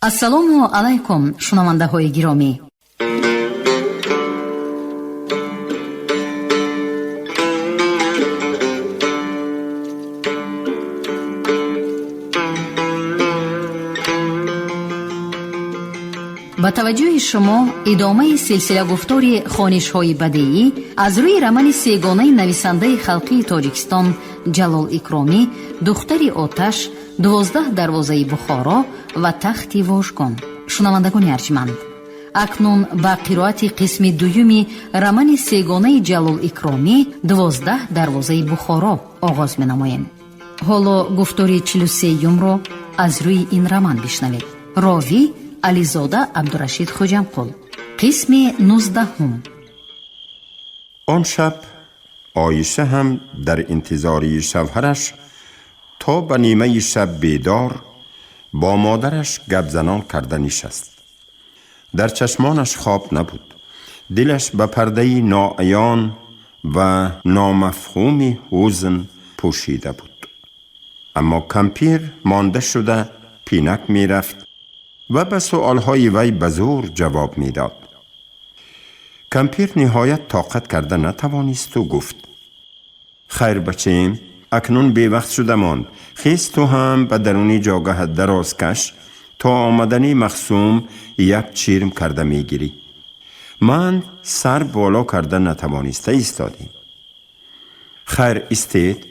ассалому алайкум шунавандаҳои гиромӣ. ба таваҷҷӯҳи шумо идомаи силсила гуфтори хонишҳои бадеӣ аз рӯи рамани сегонаи нависандаи халқии Тоҷикистон Ҷалол Икромӣ, духтари Оташ, 12 дарвозаи Бухоро ва тахти Вожгон. шунавандагони арҷманд, акнун ба қироати қисми дуюми рамани сегонаи Ҷалол Икромӣ 12 дарвозаи Бухоро оғоз менамоем. ҳоло гуфтори 43-юмро аз рӯи ин раман бишнавед. ровӣ ализода Абдурашид Хоҷамқул. қисми 19. آن شب عایشه هم در انتظاری شوهرش تا به نیمه شب بیدار با مادرش گپ زنان کرده نشست. در چشمانش خواب نبود. دلش به پرده ناعیان و نامفهوم حزن پوشیده بود. اما کمپیر مانده شده پینک می رفت و به سؤالهای وی به زور جواب می داد. کمپیر نهایت طاقت کرده نتوانست و گفت: خیر بچیم، اکنون بی وقت شده ماند. خیز تو هم به درونی جاگه دراز کش تا آمدنی مخصوم یک چیرم کرده می گیری. من سر بالا کرده نتوانسته ایستادیم. خیر استید،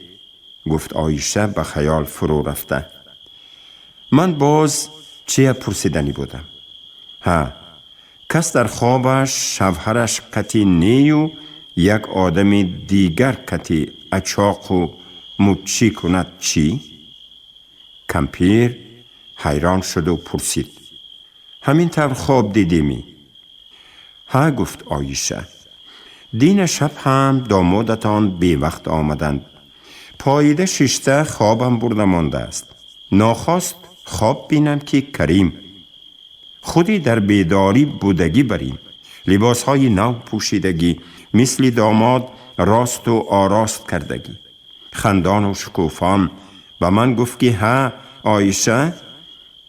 گفت عایشه به خیال فرو رفته. من باز چیه پرسیدنی بودم؟ ها، کس در خوابش شوهرش قطی نی و یک آدم دیگر قطی اچاق و مچی کند چی؟ کمپیر حیران شد و پرسید: همین طور خواب دیدیمی؟ ها، گفت عایشه. دین شب هم دامادتان بی وقت آمدند. پاییده ششته خوابم برده مانده است. ناخواست خواب بینم که کریم خودی در بیداری بودگی بریم. لباسهای نو پوشیدگی، مثل داماد راست و آراست کردگی، خندان و شکوفان. و من گفت که ها عایشه،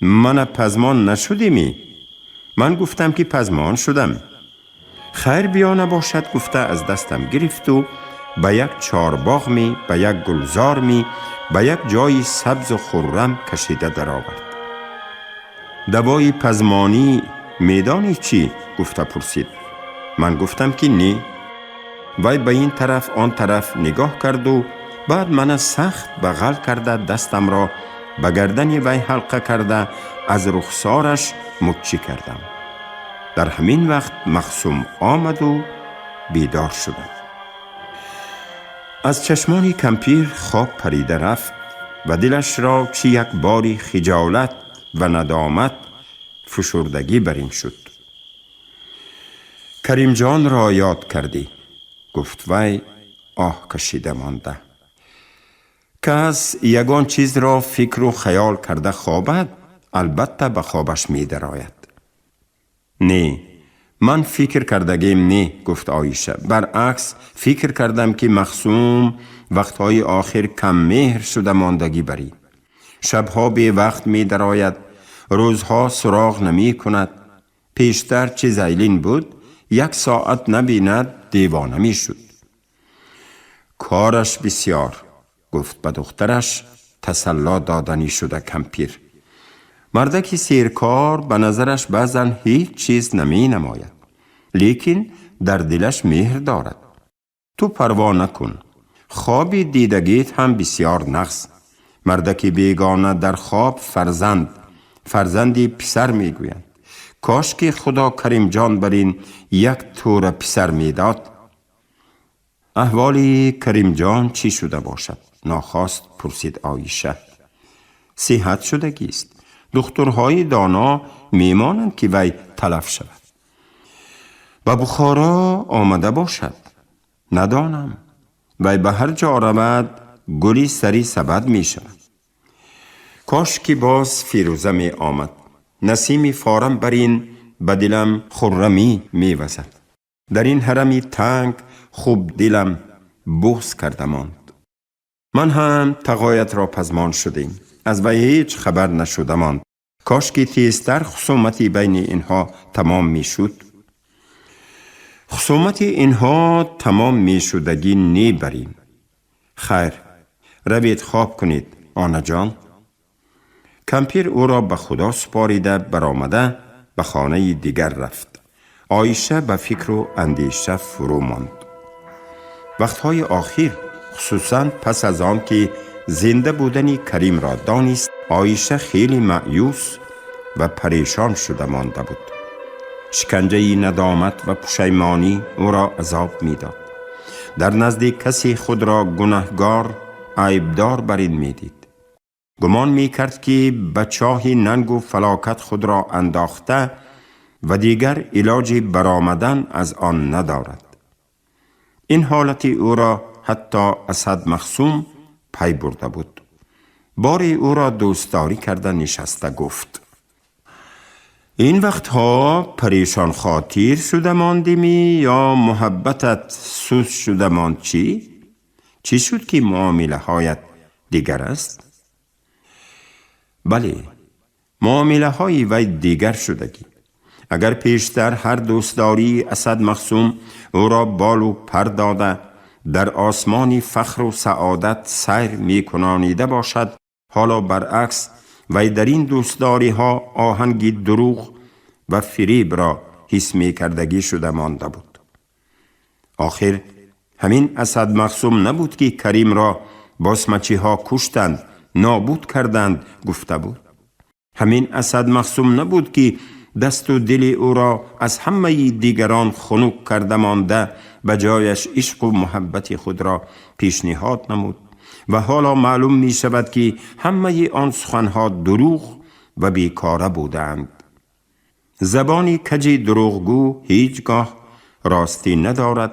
من پزمان نشدیمی؟ من گفتم که پزمان شدم. خیر بیا نباشد، گفته از دستم گرفت و به یک چارباغ می، به یک گلزار می، به یک جای سبز و خرم کشیده در آورد. دوای پزمانی میدانی چی؟ گفته پرسید. من گفتم که نه. وی به این طرف آن طرف نگاه کرد و بعد من سخت بغل کرده دستم را به گردن وی حلقه کرده از رخسارش مچی کردم. در همین وقت مخصوم آمد و بیدار شدم. از چشمان کمپیر خواب پریده رفت و دلش را چی یک باری خجالت و ندامت فشردگی برین شد. کریم جان را یاد کردی، گفت وی آه کشیده مانده. کس یگان چیز را فکر و خیال کرده خوابد، البته به خوابش می دراید. نه، من فکر کردگیم نه، گفت عایشه. برعکس فکر کردم که مخصوم وقتهای آخر کم مهر شده ماندگی بری. شبها به وقت می دراید، روزها سراغ نمی کند. پیشتر چه زیلین بود، یک ساعت نبیند دیوانه می شد. کارش بسیار، گفت به دخترش تسلا دادنی شده کمپیر. مردکی سیرکار به نظرش بعضن هیچ چیز نمی نماید، لیکن در دلش مهر دارد. تو پروا نکن. خواب دیدگیت هم بسیار نقص. مردکی بیگانه در خواب فرزندی پسر می گویند. کاش که خدا کریم جان برین یک تور پسر می داد. احوالی کریم جان چی شده باشد؟ ناخواست پرسید عایشه. صحت شدگی است. دخترهای دانا میمانند که وی تلف شود. به بخارا آمده باشد. ندانم. وی به هر جا رود گلی سری سبد می شود. کاش که باز فیروزه می آمد. نسیمی فارم برین به دلم خرمی می وزد. در این حرمی تنگ خوب دلم بغض کرده ماند. من هم تقایت را پزمان شدیم. از وی هیچ خبر نشده ماند. کاش که تیزتر خصومتی بین اینها تمام می شد. خصومت اینها تمام می شدگی نی بریم. خیر، روید خواب کنید آنا جان. کمپیر او را به خدا سپاریده برآمده به خانه دیگر رفت. عایشه به فکر و اندیشه فرو ماند. وقتهای آخر، خصوصا پس از آن که زنده بودن کریم را دانست، عایشه خیلی مایوس و پریشان شده مانده بود. شکنجه ندامت و پشیمانی او را عذاب می‌داد. در نزد کسی خود را گناهگار عیبدار برین می‌دید. گمان می‌کرد که به چاه ننگ و فلاکت خود را انداخته و دیگر علاج برآمدن از آن ندارد. این حالت او را حتی اسد مخصوم پی برده بود. باری او را دوستداری کرده نشسته گفت: این وقتها پریشان خاطر شده ماندیمی یا محبتت سوس شده ماند؟ چی شد که معامله هایت دیگر است؟ بله، معامله های وی دیگر شدگی. اگر پیشتر هر دوستداری اسد مخصوم او را بال و پر داده در آسمانی فخر و سعادت سیر می کنانیده باشد، حالا برعکس وی در این دوستداری ها آهنگی دروغ و فریب را حس می کردگی شده مانده بود. آخر همین اسد مخصوم نبود که کریم را باسمچی ها کشتند، نابود کردند گفته بود. همین اسد مخصوم نبود که دست و دل او را از همه دیگران خنک کرده مانده به جایش عشق و محبت خود را پیشنهاد نمود و حالا معلوم می شود که همه آن سخنها دروغ و بیکاره بودند. زبانی کجی دروغگو هیچگاه راستی ندارد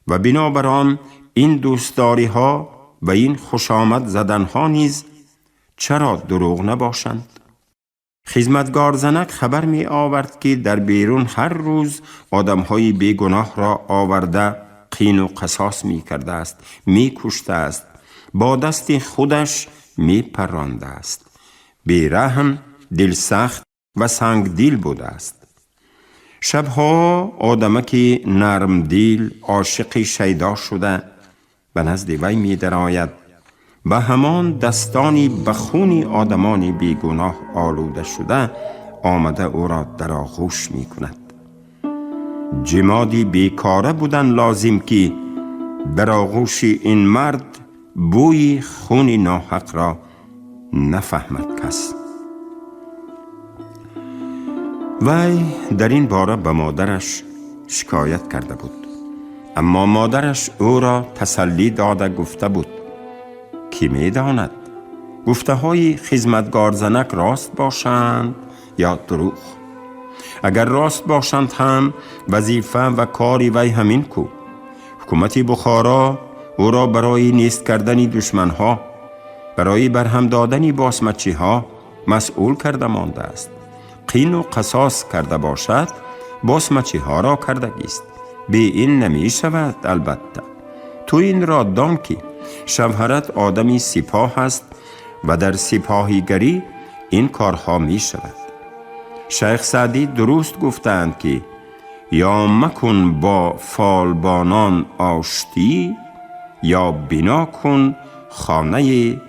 و بنابراین این دوستداری ها و این خوشامد زدن ها نیز چرا دروغ نباشند؟ خدمتگار زنک خبر می آورد که در بیرون هر روز آدم های بیگناه را آورده قین و قصاص می کرده است، می کشته است، با دست خودش می پرانده است. بیرحم، دل سخت و سنگ دل بوده است. شبها آدمکی نرم دل عاشق شیدا شده به نزد وی می درآید و همان دستانی به خون آدمانی بیگناه آلوده شده آمده او را در آغوش می کند. جمادی بیکاره بودن لازم که در آغوش این مرد بوی خون ناحق را نفهمد کس. وی در این باره به مادرش شکایت کرده بود، اما مادرش او را تسلی داده گفته بود: کی می داند گفته های خدمتگار زنک راست باشند یا دروغ. اگر راست باشند هم وظیفه و کاری وی همین کو. حکومت بخارا او را برای نیست کردن دشمن ها، برای برهم دادن باسمچی ها مسئول کرده مانده است. قین و قصاص کرده باشد باسمچی ها را کردگی است. به این نمی شود. البته تو این را دان که شوهرت آدمی سپاه است و در سپاهیگری این کارها می شود. شیخ سعدی درست گفتند که یا مکن با فالبانان آشتی یا بنا کن خانه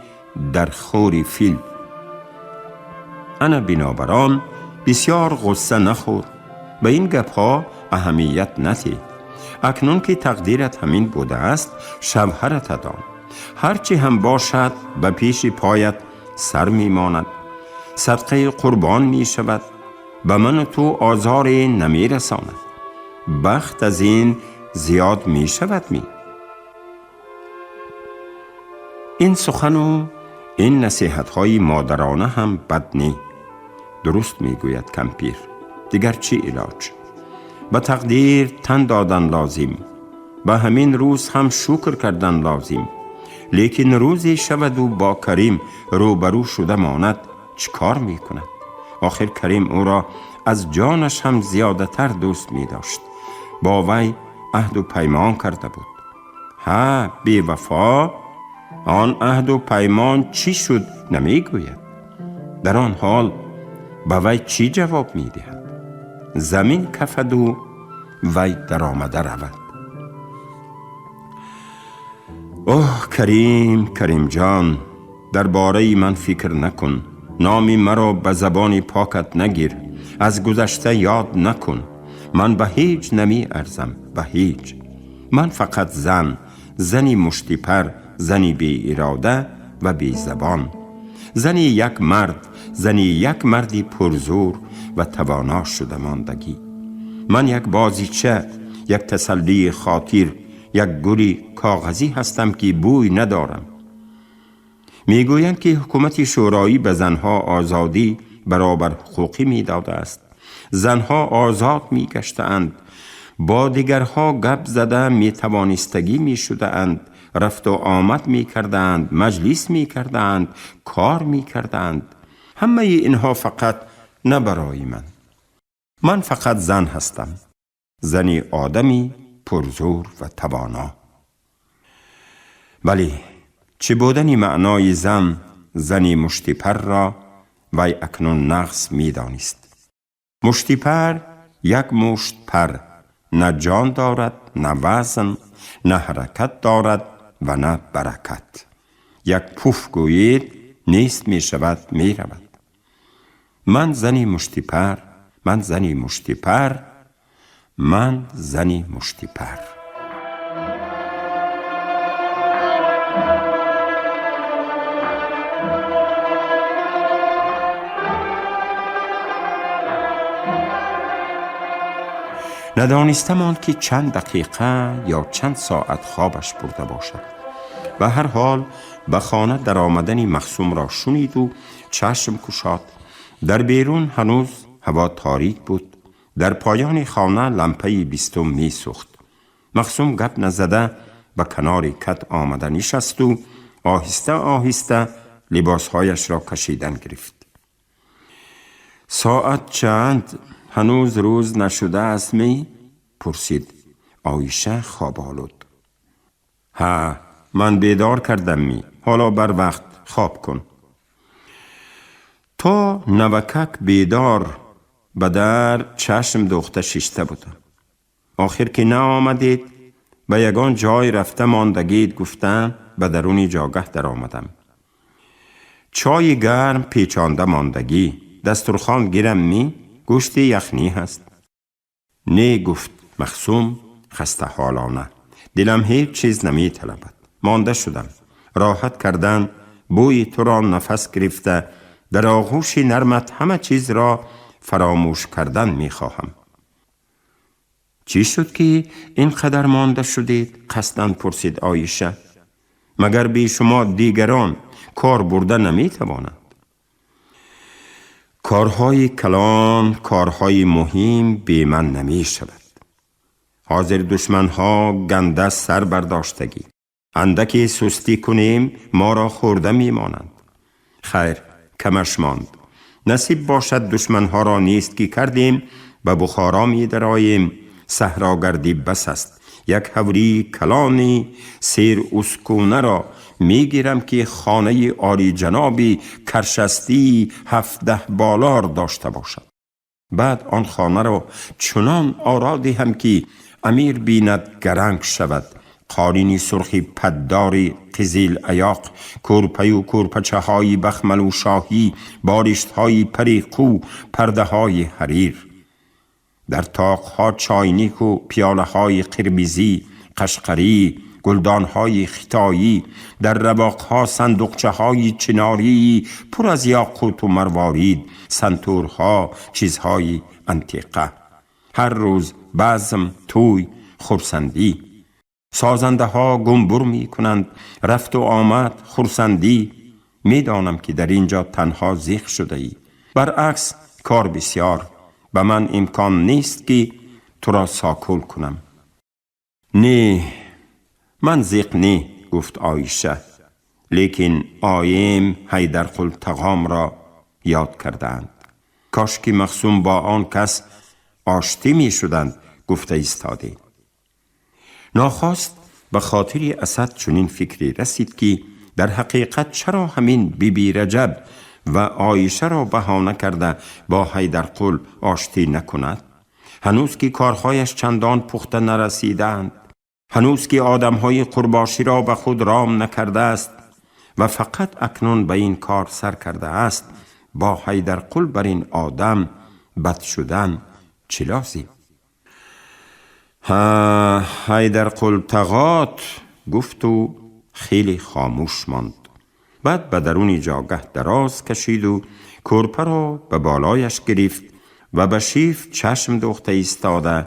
در خور فیل. انا بنابران بسیار غصه نخور، به این گپ ها اهمیت نده. اکنون که تقدیرت همین بوده است شوهرت دان. هرچی هم باشد به پیش پایت سر می ماند، صدقه قربان می شود، به من و تو آزار نمی رساند. بخت از این زیاد می شود این سخن و این نصیحت های مادرانه هم بد نی. درست می گوید کمپیر. دیگر چی علاج؟ به تقدیر تن دادن لازم، به همین روز هم شکر کردن لازم. لیکن روزی شود و با کریم روبرو شده ماند، چیکار می کند؟ آخر کریم او را از جانش هم زیاده تر دوست می داشت. با وی عهد و پیمان کرده بود. ها بی وفا، آن عهد و پیمان چی شد نمی گوید. در آن حال به وی چی جواب می دهد؟ زمین کفد و وی در آمده رود. اوه کریم جان، درباره من فکر نکن. نامی مرا به زبان پاکت نگیر. از گذشته یاد نکن. من به هیچ نمی ارزم، به هیچ. من فقط زنی مشتیپر، زنی بی اراده و بی زبان. زنی یک مردی پرزور و توانا شده ماندگی. من یک بازیچه، یک تسلی خاطر، یک گلی کاغذی هستم که بوی ندارم. میگویند که حکومت شورایی به زنها آزادی برابر حقوقی میداده است. زنها آزاد میگشتند، با دیگرها گپ زده میتوانستگی میشدند، رفت و آمد میکردند، مجلس میکردند، کار میکردند. همه اینها فقط نه برای من فقط زن هستم، زنی آدمی پرزور و توانا. بلی، چه بودنی معنای زنی مشتیپر را وی اکنون نقص می دانست. مشتیپر یک مشت پر، نه جان دارد، نه وزن، نه حرکت دارد و نه برکت. یک پوف گوید نیست می شود، می رود. من زنی مشتیپر. ندانستم که چند دقیقه یا چند ساعت خوابش برده باشد. به هر حال به خانه در آمدن مخصوم را شنید و چشم گشاد. در بیرون هنوز هوا تاریک بود. در پایان خانه لمپه 20 می سوخت. مخصوم گپ نزده به کنار کت آمده نشست و آهسته آهسته لباسهایش را کشیدن گرفت. ساعت چند؟ هنوز روز نشده است می؟ پرسید عایشه خواب آلود. ها، من بیدار کردم می. حالا بر وقت خواب کن. تا نوکک بیدار به در چشم دوخته ششته بودم. آخر که نه آمدید به یگان جای رفته ماندگید گفتم به درون جاگه در آمدم. چای گرم پیچانده ماندگی. دسترخوان گیرم می؟ گوشت یخنی هست. نه گفت مخصوم خسته حالانه. دلم هیچ چیز نمی طلبد. مانده شدم. راحت کردن، بوی تو را نفس گرفته، در آغوش نرمت همه چیز را فراموش کردن می خواهم. چی شد که اینقدر مانده شدید؟ قصداً پرسید عایشه. مگر بی شما دیگران کار برده نمی توانند؟ کارهای کلان، کارهای مهم بی من نمی شود. حاضر دشمنها گنده سر برداشتگی. اندکی سستی کنیم ما را خورده می مانند. خیر، کمش ماند. نصیب باشد دشمنها را نیست که کردیم، به بخارا می دراییم. صحراگردی بس است. یک حوری کلانی سیر اسکونه را می گیرم که خانه عالی جنابی کرشستی 17 بالار داشته باشد. بعد آن خانه را چنان آرادی هم که امیر بیند گرنگ شود. قالینی سرخی پدداری قزیل ایاق، کورپی و کورپچه های بخمل و شاهی، بارشت های پریقو، پرده های حریر. در تاق ها چاینیک و پیاله های قرمزی، قشقری، گلدان های خطایی. در رواق ها صندوقچه های چناری پر از یاقوت و مروارید، سنتورها، چیزهای انتیقه. هر روز بزم، توی، خرسندی. سازنده ها گنبور می کنند، رفت و آمد، خرسندی. می دانم که در اینجا تنها زیغ شده ای. برعکس کار بسیار. به من امکان نیست که تو را ساکول کنم. نه، من زیغ نه، گفت عایشه. لیکن آیم حیدرقل تغام را یاد کردند. کاش که مخصوم با آن کس آشتی می شدند، گفته ایستاده. ناخواست به خاطر اسد چنین فکری رسید که در حقیقت چرا همین بی بی رجب و عایشه را بهانه کرده با حیدرقل آشتی نکند؟ هنوز که کارهایش چندان پخته نرسیدند، هنوز که آدمهای قرباشی را به خود رام نکرده است و فقط اکنون به این کار سر کرده است، با حیدرقل بر این آدم بد شدن چه لازم؟ حیدرقل تغات گفت و خیلی خاموش ماند. بعد به درون جاگه دراز کشید و کرپه را به بالایش گرفت و به شیف چشم دوخته ایستاده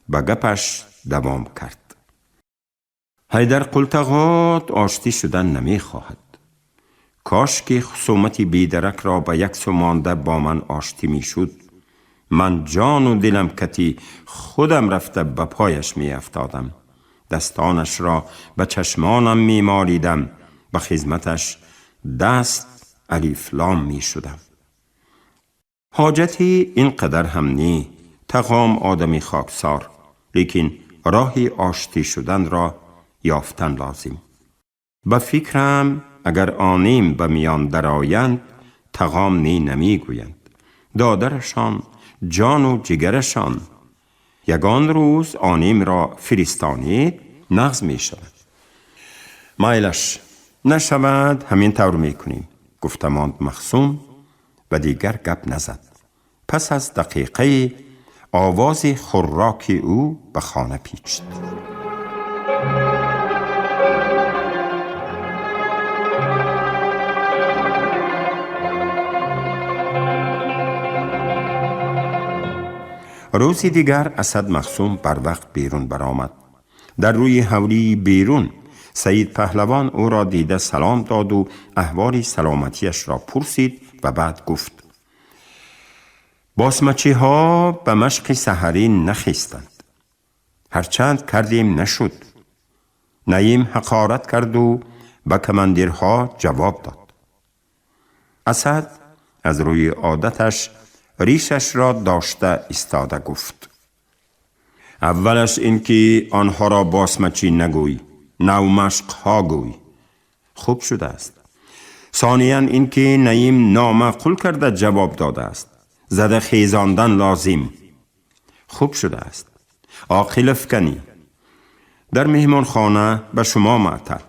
به گپش دوام کرد. حیدرقل تغات آشتی شدن نمی خواهد. کاش که خصومت بیدرک را به یک سو مانده با من آشتی می شد. من جان و دلم کتی خودم رفته به پایش می افتادم. دستانش را به چشمانم می مالیدم، به خدمتش دست الیفلام می شدم. حاجتی اینقدر هم نی. تغام آدمی خاکسار، لیکن راهی آشتی شدن را یافتن لازم. به فکرم اگر آنیم به میان درآیند، تغام نی نمی گویند. دادرشان جان و جگرشان. یگان روز آنیم را فرستانید نغز می شود. مایلش نشود همین طور می کنیم، گفتماند مخصوم و دیگر گپ نزد. پس از دقیقه آواز خراک او به خانه پیچید. روزی دیگر اسد مخصوم بر وقت بیرون برآمد. در روی حولی بیرون سید پهلوان او را دیده سلام داد و احوال سلامتیش را پرسید و بعد گفت: باسمچی ها به مشق سحری نخستند. هرچند کردیم نشد. نعیم حقارت کرد و به کماندیرها جواب داد. اسد از روی عادتش ریشش را داشته ایستاده گفت: اولش اینکه آنها را باسمچی نگوی، نومشق ها گوی. خوب شده است. ثانیاً اینکه نعیم نامعقول کرده جواب داده است. زده خیزاندن لازم. خوب شده است. عاقل افکنی. در مهمان خانه به شما معطل.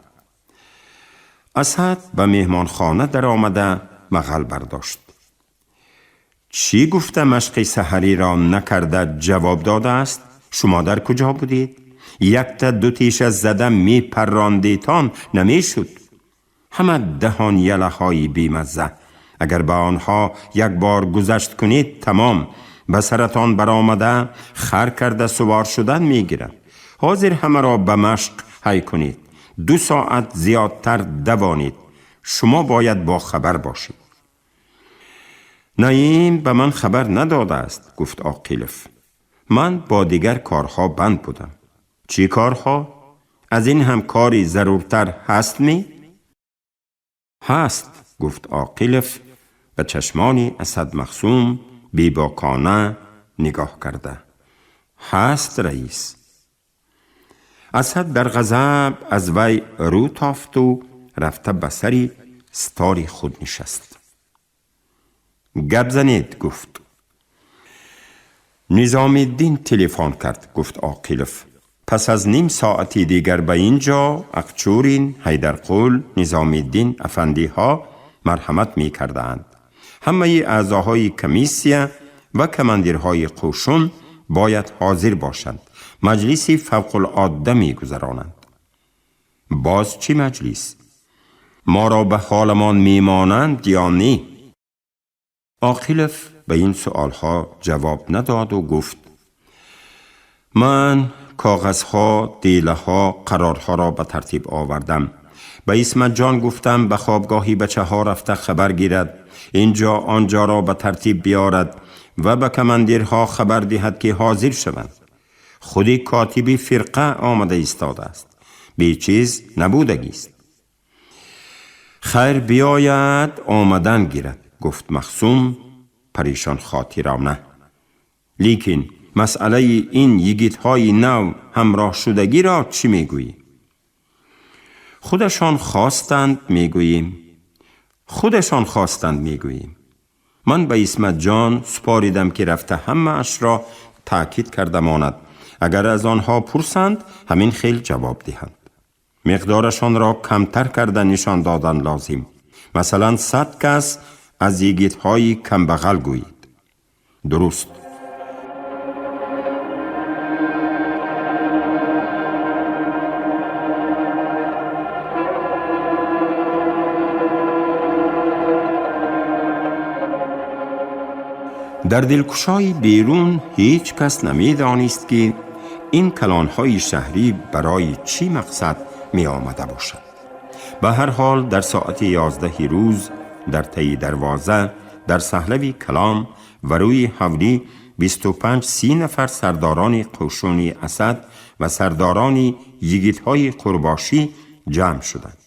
اسد به مهمان خانه در آمده مغل برداشت. چی گفته مشق سحری را نکرده جواب داده است؟ شما در کجا بودید؟ یک تا دو تیش از زده می پراندیتان نمی شد. همه دهان یله های بیمزه. اگر به آنها یک بار گذشت کنید تمام. به سرطان برآمده خر کرده سوار شدن می گیرد. حاضر همه را به مشق هی کنید. 2 ساعت زیادتر دوانید. شما باید با خبر باشید. نعیم به من خبر نداده است، گفت عاقلف. من با دیگر کارها بند بودم. چی کارها؟ از این هم کاری ضرورتر هست می؟ هست، گفت عاقلف به چشمانی اسد مخصوم بیباکانه نگاه کرده. هست رئیس. اسد در غضب از وی رو تافت و رفته به سری ستاری خود نشست. گپ زنید، گفت. نظام الدین تلفن کرد، گفت عاقلف. پس از نیم ساعتی دیگر به اینجا اقچورین، حیدرقل، نظام الدین افندی ها مرحمت می کردند. همه اعضاهای کمیسیه و کماندیرهای قوشون باید حاضر باشند. مجلسی فوق العاده می گذرانند. باز چی مجلس؟ ما را به حالمان می مانند یا نه؟ عاقلف به این سؤالها جواب نداد و گفت: من کاغذها، دیله ها، قرارها را به ترتیب آوردم. به اسمت جان گفتم به خوابگاهی بچه ها رفته خبر گیرد، اینجا آنجا را به ترتیب بیارد و به کماندیرها خبر دهد که حاضر شوند. خودی کاتبی فرقه آمده ایستاده است. بی چیز نبودگیست. خیر بیاید آمدن گیرد، گفت مخصوم پریشان خاطرانه. لیکن مسئله این یگیت های نو همراه شدگی را چی میگویی؟ خودشان خواستند میگوییم. خودشان خواستند میگوییم. من به عصمت جان سپاریدم که رفته همه اش را تأکید کرده ماند. اگر از آنها پرسند همین خیل جواب دهند. مقدارشان را کمتر کرده نشان دادن لازم. مثلا 100 کس از یگیت‌های کمبغل گویید. درست. در دلکشای بیرون هیچ کس نمی‌دانست که این کلانهای شهری برای چی مقصد می آمده باشد. به هر حال در ساعت 11 روز در تی دروازه در صحلوی کلام و روی حولی 25-30 نفر سرداران قشون اسد و سرداران یگیت‌های قرباشی جمع شدند.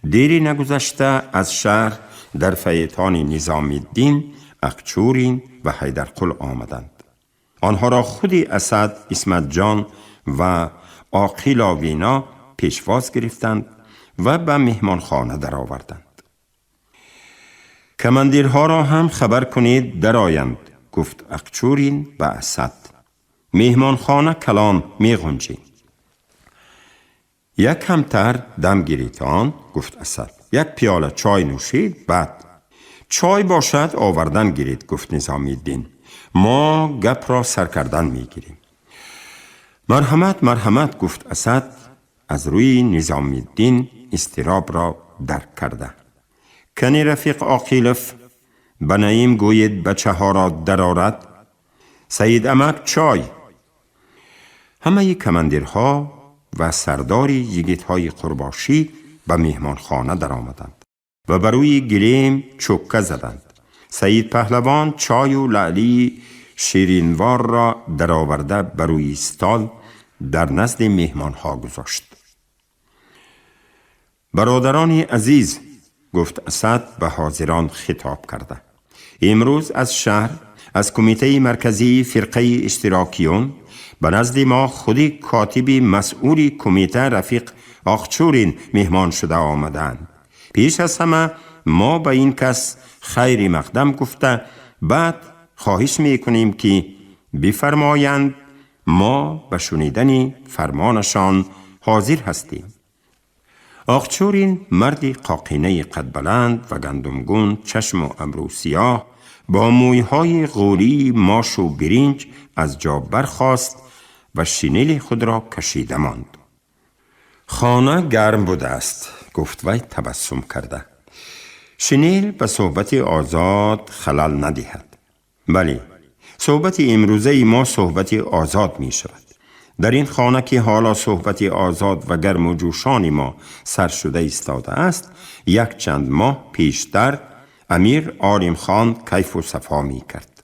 دیری نگذشته از شهر در فیتان نظام الدین اقچورین و حیدرقل آمدند. آنها را خودی اسد، عصمت جان و عاقل آوینا پیشواز گرفتند و به مهمانخانه در آوردند. کماندیرها را هم خبر کنید درآیند، گفت اقچورین به اسد. مهمانخانه کلان می غنجید. یک کمتر دم گیریتان، گفت اسد. یک پیاله چای نوشید، بعد چای باشد آوردن گیرید، گفت نظام الدین. ما گپ را سر کردن می گیریم. مرحمت مرحمت، گفت اسد از روی نظام الدین استراب را درک کرده. کنی رفیق عاقلف به نعیم گوید بچه ها را درآرد. سید امک چای. همه کماندیرها و سرداری یگیت‌های قرباشی به مهمانخانه در آمدند و بروی گلیم چوکه زدند. سید پهلوان چای و لعلی شیرینوار را در آورده بروی استال در نزد مهمانها گذاشت. برادران عزیز، گفت اسد به حاضران خطاب کرده. امروز از شهر از کمیته مرکزی فرقه اشتراکیون به نزد ما خودی کاتب مسئول کمیته رفیق آقچورین مهمان شده آمدند. پیش از همه ما به این کس خیر مقدم گفته بعد خواهش میکنیم که بفرمایند ما به شنیدن فرمانشان حاضر هستیم. آقچورین مردی قاقینه قد بلند و گندمگون، چشم و ابرو سیاه، با مویهای غوری ماش و برنج از جا برخاست و شینل خود را کشیده ماند. خانه گرم بوده است، گفت وی تبسم کرده. شینل به صحبت آزاد خلل ندهد. بله، صحبت امروزه ما صحبت آزاد می شود. در این خانه که حالا صحبت آزاد و گرم و جوشان ما سر شده ایستاده است، یک چند ماه پیشتر امیر آریم خان کیف و صفا می کرد.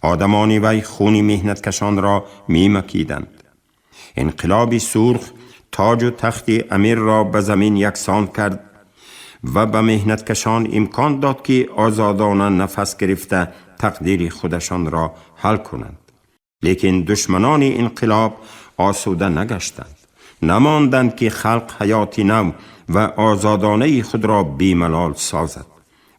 آدمان وی خون مهنت کشان را می مکیدند. انقلاب سرخ تاج و تخت امیر را به زمین یکسان کرد و به مهنت کشان امکان داد که آزادانه نفس گرفته تقدیر خودشان را حل کنند. لیکن دشمنان انقلاب آسوده نگشتند. نماندند که خلق حیاتی نو و آزادانه خود را بیملال سازد.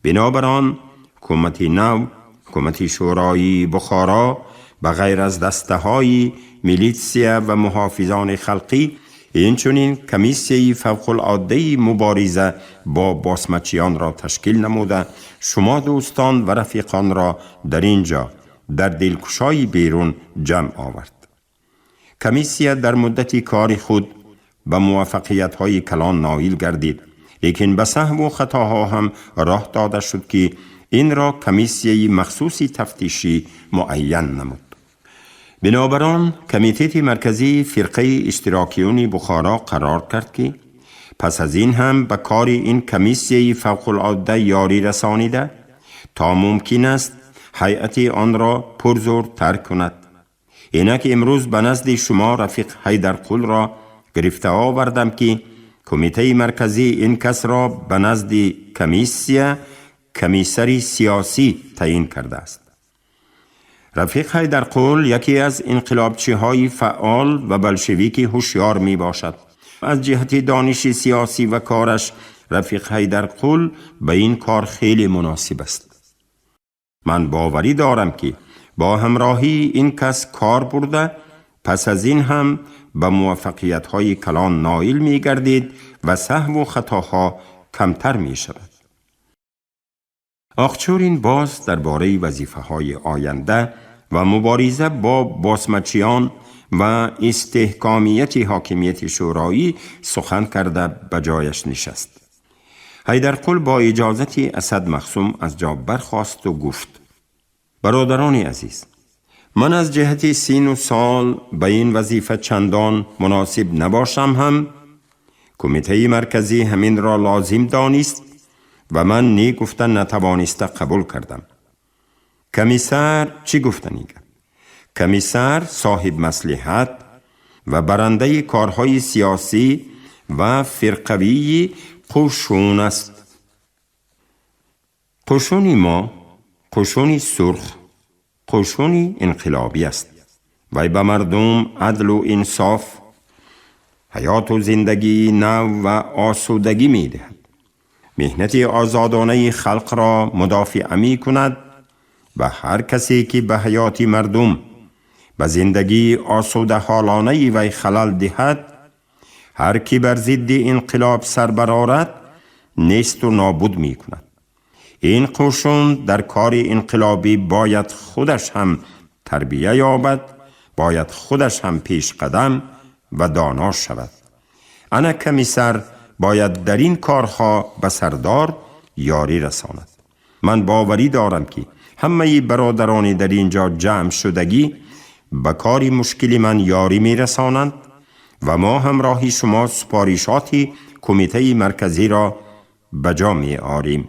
بنابراین حکومت نو، حکومت شورایی بخارا، بغیر از دسته های میلیتسیا و محافظان خلقی، اینچنین کمیسیه فوق العاده مبارزه با باسمچیان را تشکیل نموده شما دوستان و رفیقان را در اینجا در دلکشای بیرون جمع آورد. کمیسیه در مدت کار خود به موفقیت های کلان نائل گردید، لیکن به سهو و خطاها هم راه داده شد که این را کمیسیه مخصوصی تفتیشی معین نمود. بنابراین کمیته مرکزی فرقه اشتراکیون بخارا قرار کرد که پس از این هم به کار این کمیسیه فوق العاده یاری رسانیده تا ممکن است هیئت آن را پرزور ترک کند. اینک امروز به نزد شما رفیق حیدرقل را گرفته آوردم که کمیته مرکزی این کس را به نزد کمیسیه کمیسری سیاسی تعیین کرده است. رفیق حیدرقل یکی از انقلابچی های فعال و بلشویکی هوشیار می باشد. از جهت دانش سیاسی و کارش رفیق حیدرقل به این کار خیلی مناسب است. من باوری دارم که با همراهی این کس کار برده، پس از این هم به موفقیت‌های کلان نائل می گردید و سهو و خطاها کمتر می شود. آقچورین باز درباره وظیفه‌های آینده و مبارزه با باسمچیان و استحکامیت حاکمیت شورایی سخن کرده به جایش نشست. حیدرقل با اجازت اسد مخصوم از جا برخاست و گفت: برادران عزیز، من از جهت سین و سال به این وظیفه چندان مناسب نباشم هم کمیته مرکزی همین را لازم دانست و من نی گفتن نتوانسته قبول کردم. کمیسر چی گفتنی؟ کمیسر صاحب مصلحت و برنده کارهای سیاسی و فرقوی قشون است. قشون ما قشون سرخ، قشون انقلابی است. وی به مردم عدل و انصاف، حیات و زندگی نو و آسودگی می دهد. مهنت آزادانه خلق را مدافع می کند و هر کسی که به حیات مردم به زندگی آسوده حالانه وی خلل دهد، هر کی بر ضد انقلاب سر برآورد نیست و نابود می کند. این قشون در کار انقلابی باید خودش هم تربیه یابد، باید خودش هم پیش قدم و دانا شود. انا کمیسر باید در این کارها به سردار یاری رساند. من باوری دارم که همه برادران در اینجا جمع شدگی به کاری مشکلی من یاری می رسانند و ما همراهی شما سپارشات کمیته مرکزی را بجا می آریم.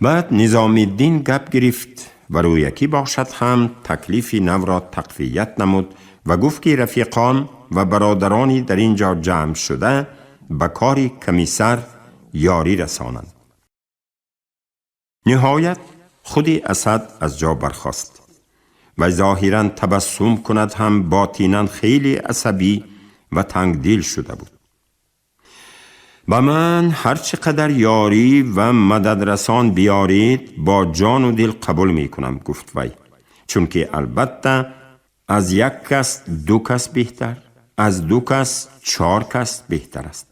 بعد نظام الدین گپ گرفت و رویکی باشد هم تکلیف نو را تقویت نمود و گفت که رفیقان و برادرانی در اینجا جمع شده به کار کمیسر یاری رسانند. نهایت خود اسد از جا برخاست و ظاهراً تبسم کند هم باطناً خیلی عصبی و تنگدل شده بود. با من هر چقدر یاری و مدد رسان بیارید با جان و دل قبول می کنم، گفت وی، چون که البته از یک کس دو کس بهتر، از دو کس 4 کس بهتر است.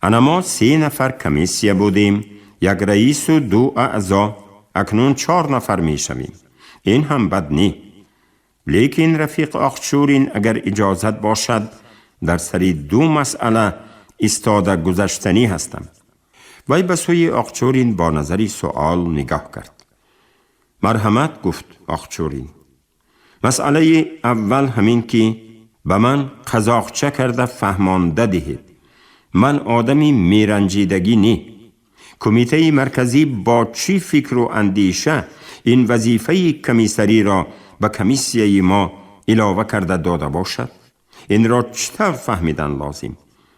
ما 3 نفر کمیسیه بودیم، یک رئیس و 2 اعضا، اکنون 4 نفر می شویم. این هم بد نی. لیکن رفیق آقچورین اگر اجازت باشد در سری 2 مسئله استاده گذشتنی هستم. وی به سوی آقچورین با نظری سؤال نگاه کرد. مرحمت، گفت آقچورین. مسئله اول همین که به من قزاقچه کرده فهمانده دهید. من آدمی میرنجیدگی نی. کمیته مرکزی با چی فکر و اندیشه این وظیفه کمیسری را به کمیسیه ما علاوه کرده داده باشد؟ این را چطور فهمیدن لازم؟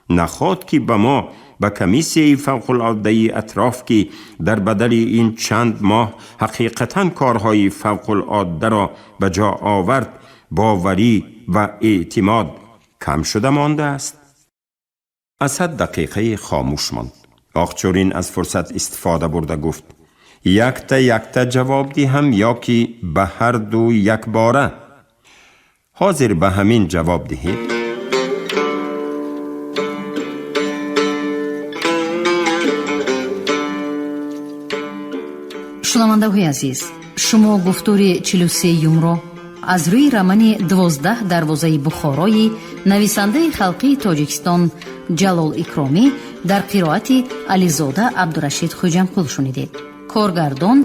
نخواد که به ما به کمیسیه فوق العاده اطراف که در بدل این چند ماه حقیقتاً کارهای فوق العاده را به جا آورد باوری و اعتماد کم شده مانده است؟ اسد دقیقه خاموش ماند. آقچورین از فرصت استفاده برده گفت: یک تا جواب دهم یا که به هر دو یک باره؟ حاضر به همین جواب دهید؟ шунавандаҳои азиз, шумо гуфтори 43-юмро аз рӯи рамани 12 дарвозаи бухорои нависандаи халқии тоҷикистон ҷалол икромӣ дар қироати ализода абдурашид хуҷамқул шунидед. коргардон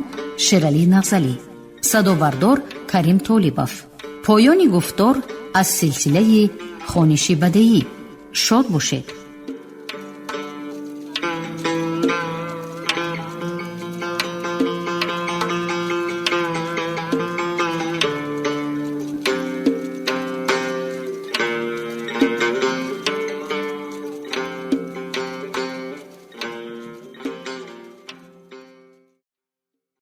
шералӣ нағзалӣ, садобардор карим толибов. поёни гуфтор аз силсилаи хониши бадеӣ. шод бошед.